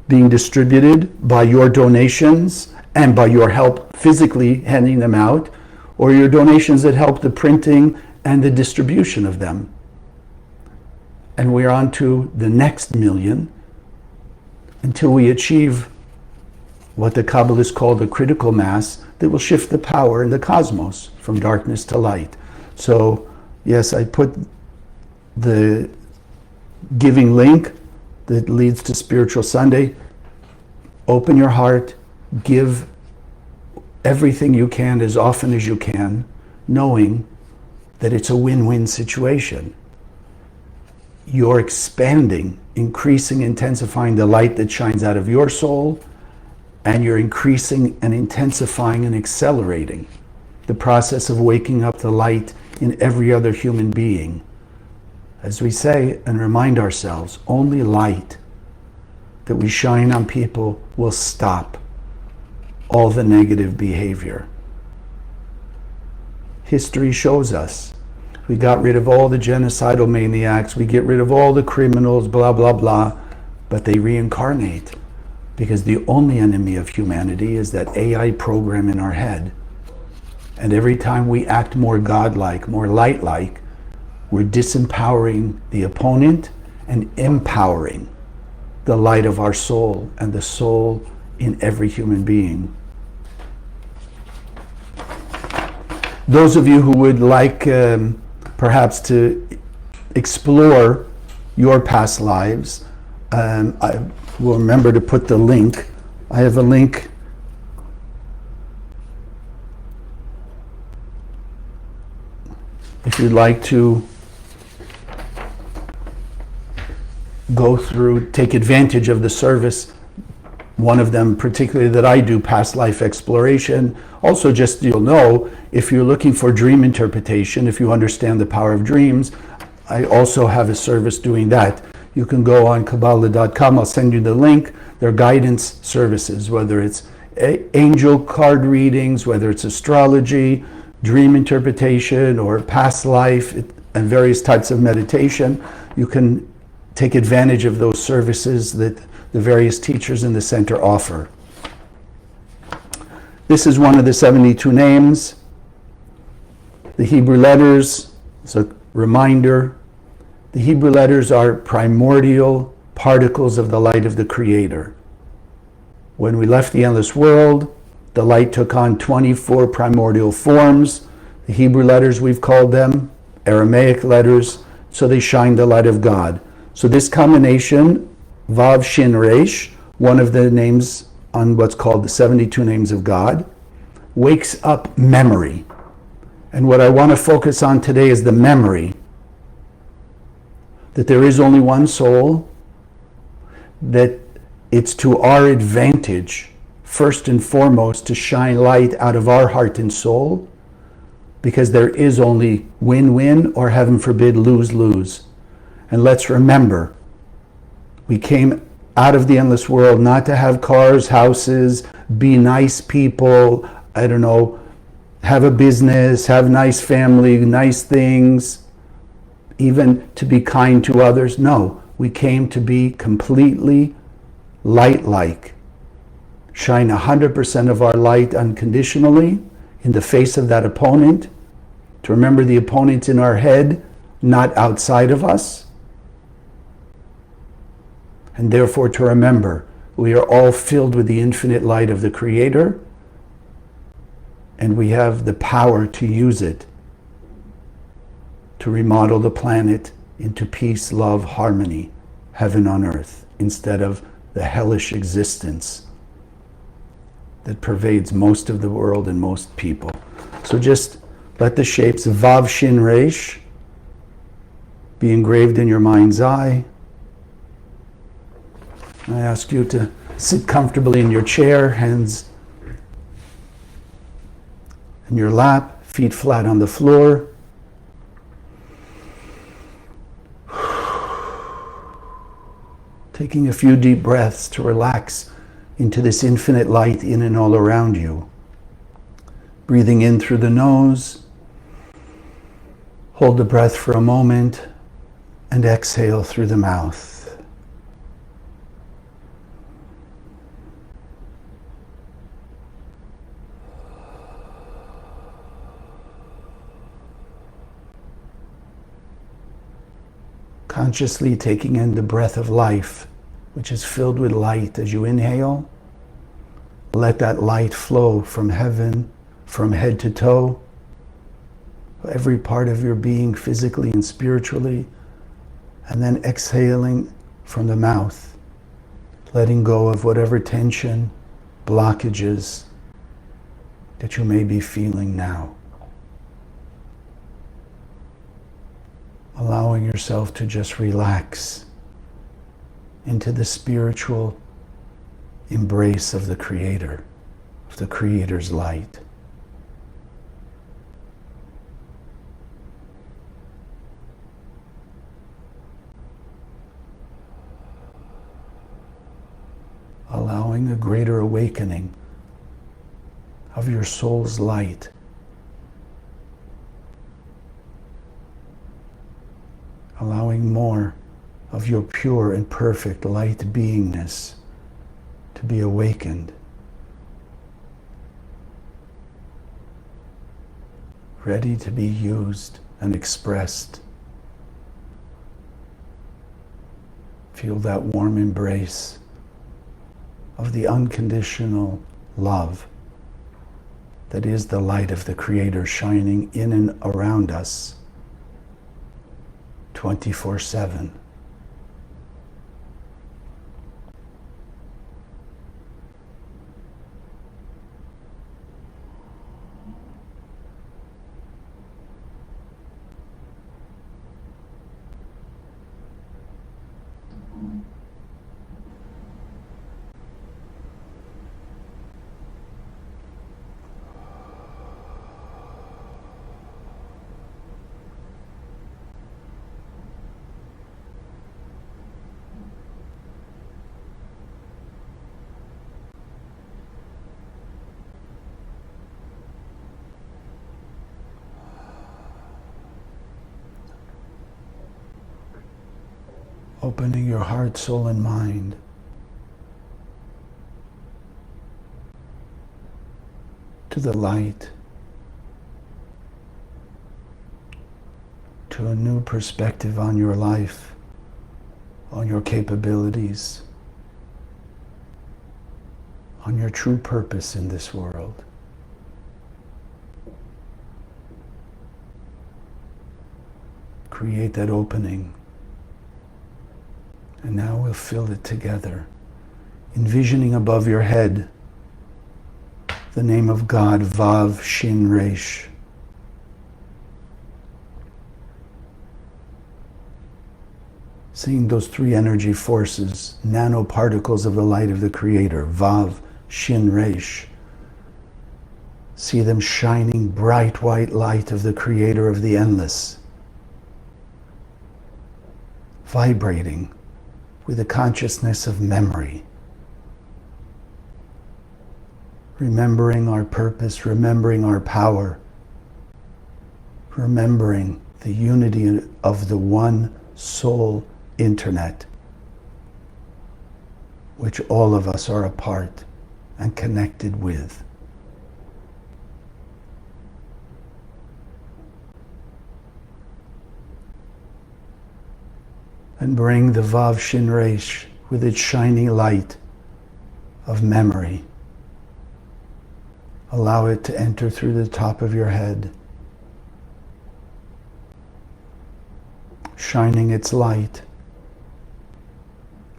being distributed by your donations and by your help physically handing them out. or your donations that help the printing and the distribution of them. And we're on to the next million until we achieve what the Kabbalists call the critical mass that will shift the power in the cosmos from darkness to light. So, yes, I put the giving link that leads to Spiritual Sunday. Open your heart, give everything you can as often as you can, knowing that it's a win-win situation. You're expanding, increasing, intensifying the light that shines out of your soul, and you're increasing and intensifying and accelerating the process of waking up the light in every other human being. As we say and remind ourselves, only light that we shine on people will stop all the negative behavior. History shows us. We got rid of all the genocidal maniacs, we get rid of all the criminals, blah, blah, blah, but they reincarnate because the only enemy of humanity is that AI program in our head. And every time we act more godlike, more light-like, we're disempowering the opponent and empowering the light of our soul and the soul in every human being. Those of you who would like perhaps to explore your past lives, I will remember to put the link. I have a link if you'd like to go through, take advantage of the service. One of them particularly that I do, past life exploration. Also, just you'll know, if you're looking for dream interpretation, if you understand the power of dreams, I also have a service doing that. You can go on Kabbalah.com, I'll send you the link. There are guidance services, whether it's angel card readings, whether it's astrology, dream interpretation, or past life, and various types of meditation. You can take advantage of those services that the various teachers in the center offer. This is one of the 72 names. The Hebrew letters, it's a reminder. The Hebrew letters are primordial particles of the light of the Creator. When we left the endless world, the light took on 24 primordial forms. The Hebrew letters, we've called them, Aramaic letters, so they shine the light of God. So this combination, Vav Shin Resh, one of the names on what's called the 72 names of God, wakes up memory. And what I want to focus on today is the memory that there is only one soul, that it's to our advantage, first and foremost, to shine light out of our heart and soul, because there is only win-win, or heaven forbid, lose-lose. And let's remember, we came out of the endless world not to have cars, houses, be nice people, I don't know, have a business, have nice family, nice things, even to be kind to others. No, we came to be completely light-like. Shine 100% of our light unconditionally in the face of that opponent. To remember the opponent's in our head, not outside of us. And therefore to remember, we are all filled with the infinite light of the Creator, and we have the power to use it to remodel the planet into peace, love, harmony, heaven on earth, instead of the hellish existence that pervades most of the world and most people. So just let the shapes Vav Shin Resh be engraved in your mind's eye. I ask you to sit comfortably in your chair, hands in your lap, feet flat on the floor. Taking a few deep breaths to relax into this infinite light in and all around you. Breathing in through the nose. Hold the breath for a moment and exhale through the mouth. Consciously taking in the breath of life, which is filled with light as you inhale. Let that light flow from heaven, from head to toe, every part of your being, physically and spiritually, and then exhaling from the mouth, letting go of whatever tension, blockages that you may be feeling now. Allowing yourself to just relax into the spiritual embrace of the Creator, of the Creator's light. Allowing a greater awakening of your soul's light. Allowing more of your pure and perfect light beingness to be awakened. Ready to be used and expressed. Feel that warm embrace of the unconditional love that is the light of the Creator shining in and around us 24/7. Opening your heart, soul, and mind to the light, to a new perspective on your life, on your capabilities, on your true purpose in this world. Create that opening. And now we'll fill it together, envisioning above your head the name of God, Vav Shin Resh. Seeing those three energy forces, nanoparticles of the light of the Creator, Vav Shin Resh. See them shining bright white light of the Creator of the endless, vibrating with the consciousness of memory. Remembering our purpose, remembering our power, remembering the unity of the one soul internet, which all of us are a part and connected with. And bring the Vav Shin Resh with its shiny light of memory. Allow it to enter through the top of your head, shining its light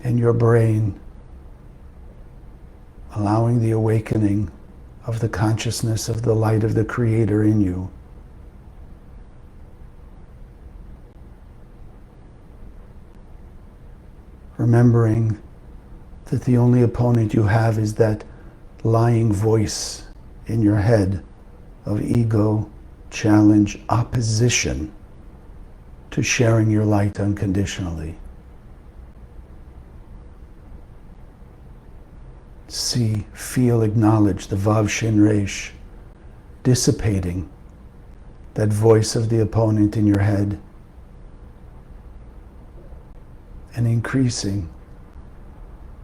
in your brain, allowing the awakening of the consciousness of the light of the Creator in you. Remembering that the only opponent you have is that lying voice in your head of ego, challenge, opposition to sharing your light unconditionally. See, feel, acknowledge the Vav Shin Resh dissipating that voice of the opponent in your head and increasing,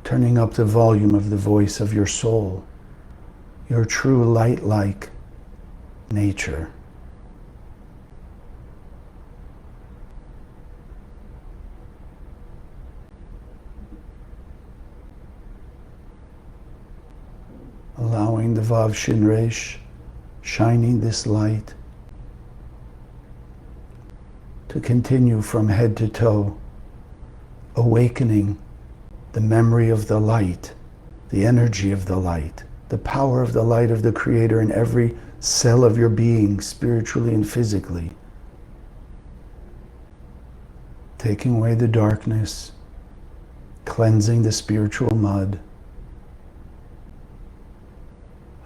turning up the volume of the voice of your soul, your true light-like nature. allowing the Vav Shin Resh, shining this light, to continue from head to toe, awakening the memory of the light, the energy of the light, the power of the light of the Creator in every cell of your being, spiritually and physically. Taking away the darkness, cleansing the spiritual mud,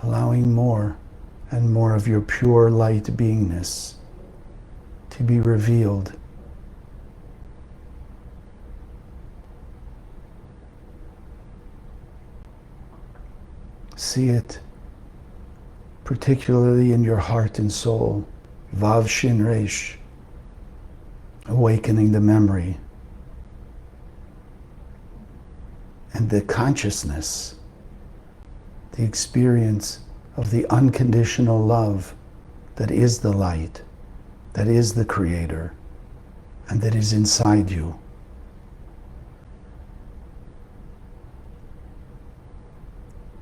allowing more and more of your pure light beingness to be revealed. See it, particularly in your heart and soul. Vav Shin Resh, awakening the memory and the consciousness, the experience of the unconditional love that is the light, that is the Creator, and that is inside you.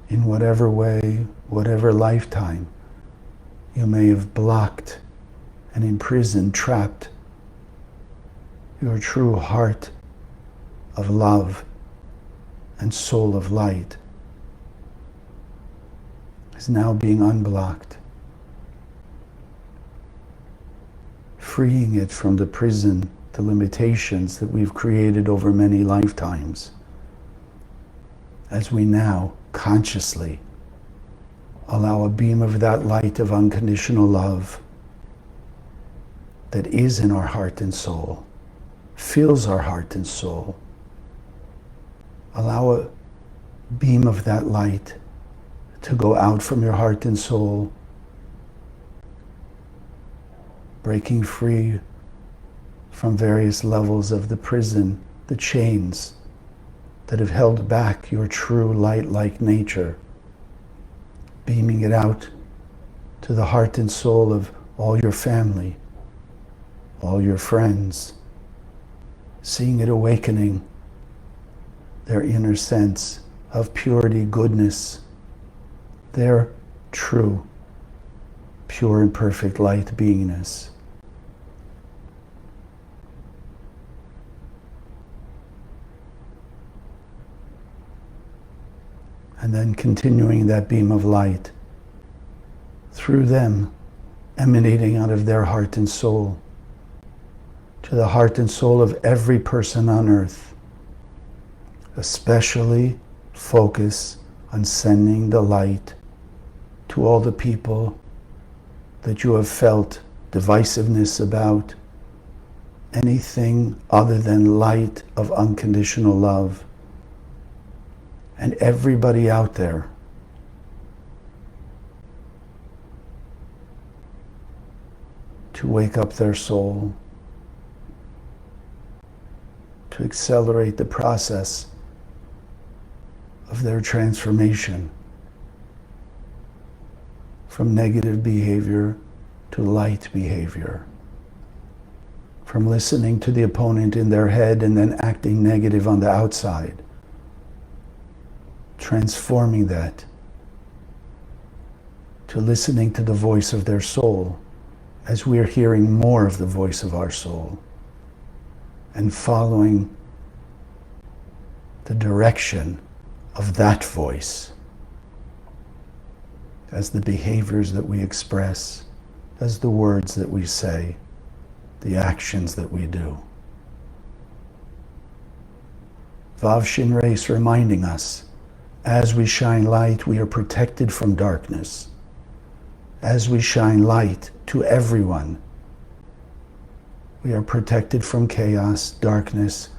In whatever way, whatever lifetime you may have blocked and imprisoned, trapped your true heart of love and soul of light is now being unblocked, freeing it from the prison, the limitations that we've created over many lifetimes, as we now consciously allow a beam of that light of unconditional love that is in our heart and soul, fills our heart and soul. Allow a beam of that light to go out from your heart and soul, breaking free from various levels of the prison, the chains that have held back your true light-like nature, beaming it out to the heart and soul of all your family, all your friends, seeing it awakening their inner sense of purity, goodness, their true, pure and perfect light beingness. And then continuing that beam of light through them, emanating out of their heart and soul to the heart and soul of every person on earth. Especially focus on sending the light to all the people that you have felt divisiveness about, anything other than light of unconditional love. And everybody out there to wake up their soul, to accelerate the process of their transformation from negative behavior to light behavior, from listening to the opponent in their head and then acting negative on the outside, transforming that to listening to the voice of their soul as we're hearing more of the voice of our soul and following the direction of that voice as the behaviors that we express, as the words that we say, the actions that we do. Vav Shin Reis reminding us, as we shine light, we are protected from darkness. As we shine light to everyone, we are protected from chaos, darkness,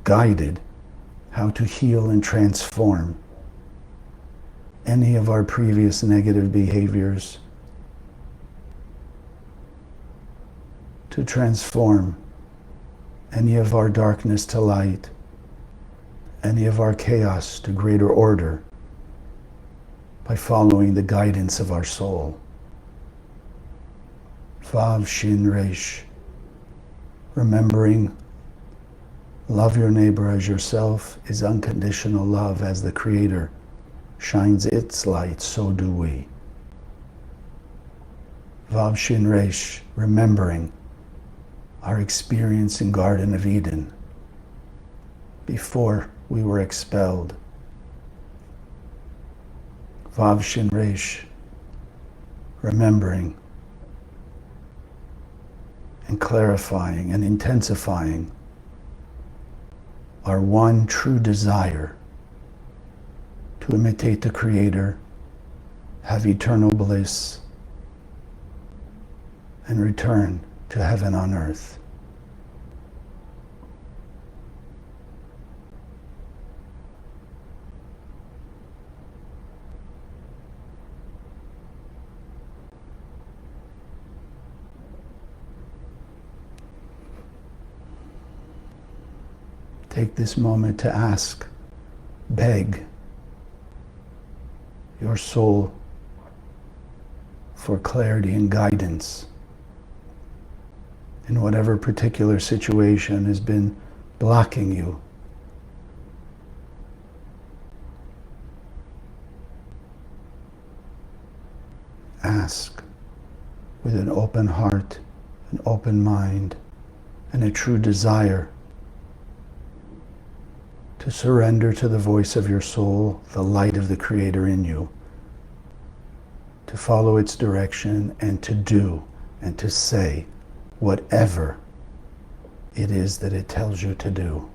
guided how to heal and transform any of our previous negative behaviors, to transform any of our darkness to light, any of our chaos to greater order by following the guidance of our soul. Vav Shin Resh, remembering love your neighbor as yourself is unconditional love as the Creator shines its light, so do we. Vav Shin Resh, remembering our experience in Garden of Eden before we were expelled. Vav Shin Resh, remembering and clarifying and intensifying our one true desire to imitate the Creator, have eternal bliss, and return to heaven on earth. Take this moment to ask, beg your soul for clarity and guidance in whatever particular situation has been blocking you. Ask with an open heart, an open mind, and a true desire to surrender to the voice of your soul, the light of the Creator in you, to follow its direction and to do and to say whatever it is that it tells you to do.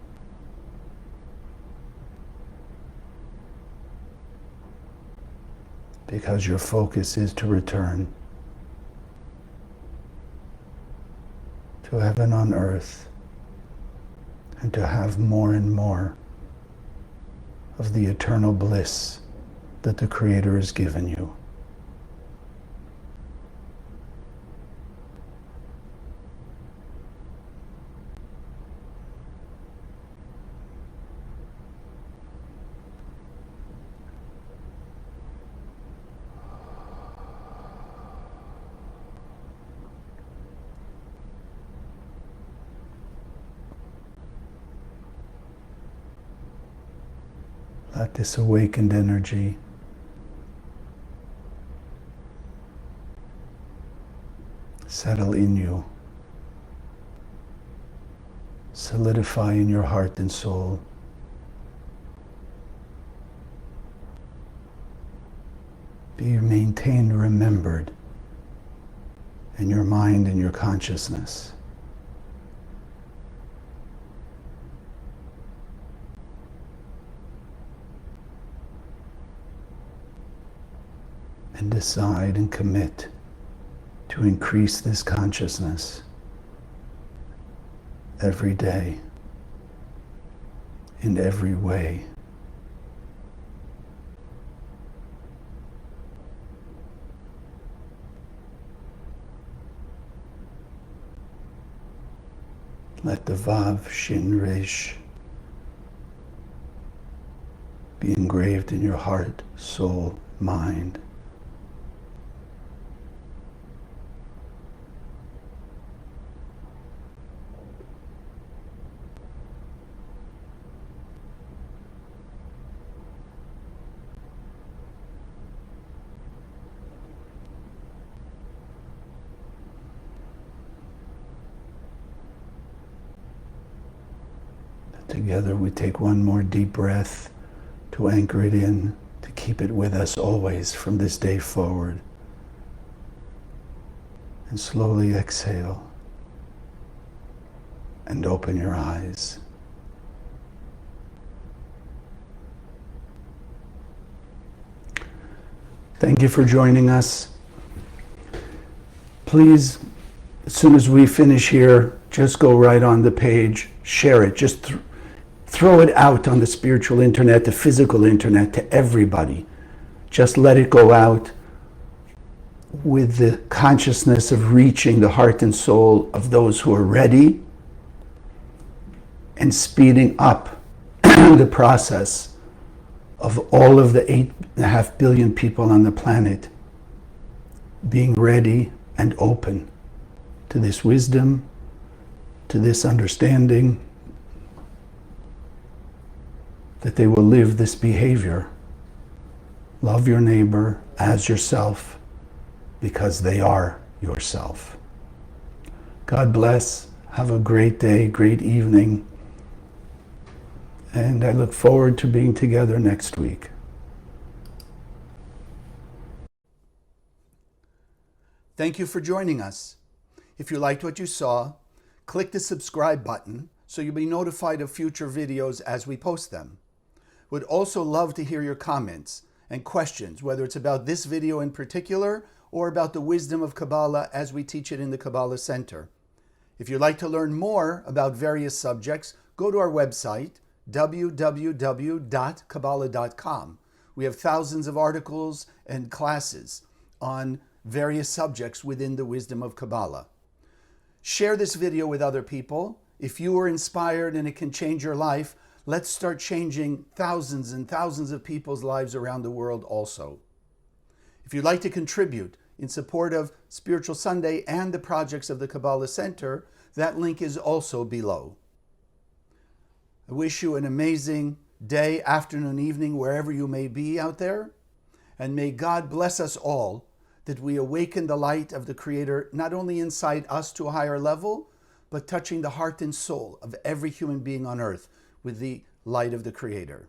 Because your focus is to return to heaven on earth and to have more and more of the eternal bliss that the Creator has given you. Let this awakened energy settle in you, solidify in your heart and soul. Be maintained, remembered in your mind and your consciousness. And decide and commit to increase this consciousness every day, in every way. Let the Vav Shin Resh be engraved in your heart, soul, mind. Together we take one more deep breath to anchor it in, to keep it with us always from this day forward. And slowly exhale and open your eyes. Thank you for joining us. Please, as soon as we finish here, just go right on the page, share it, just throw it out on the spiritual internet, the physical internet, to everybody. Just let it go out with the consciousness of reaching the heart and soul of those who are ready and speeding up the process of all of the 8.5 billion people on the planet being ready and open to this wisdom, to this understanding, that they will live this behavior Love your neighbor as yourself, because they are yourself. God bless. Have a great day, great evening. And I look forward to being together next week. Thank you for joining us. If you liked what you saw, click the subscribe button so you'll be notified of future videos as we post them. Would also love to hear your comments and questions, whether it's about this video in particular or about the wisdom of Kabbalah as we teach it in the Kabbalah Center. If you'd like to learn more about various subjects, go to our website, www.kabbalah.com. We have thousands of articles and classes on various subjects within the wisdom of Kabbalah. Share this video with other people. If you were inspired and it can change your life, let's start changing thousands and thousands of people's lives around the world also. If you'd like to contribute in support of Spiritual Sunday and the projects of the Kabbalah Center, that link is also below. I wish you an amazing day, afternoon, evening, wherever you may be out there. And may God bless us all that we awaken the light of the Creator, not only inside us to a higher level, but touching the heart and soul of every human being on earth with the light of the Creator.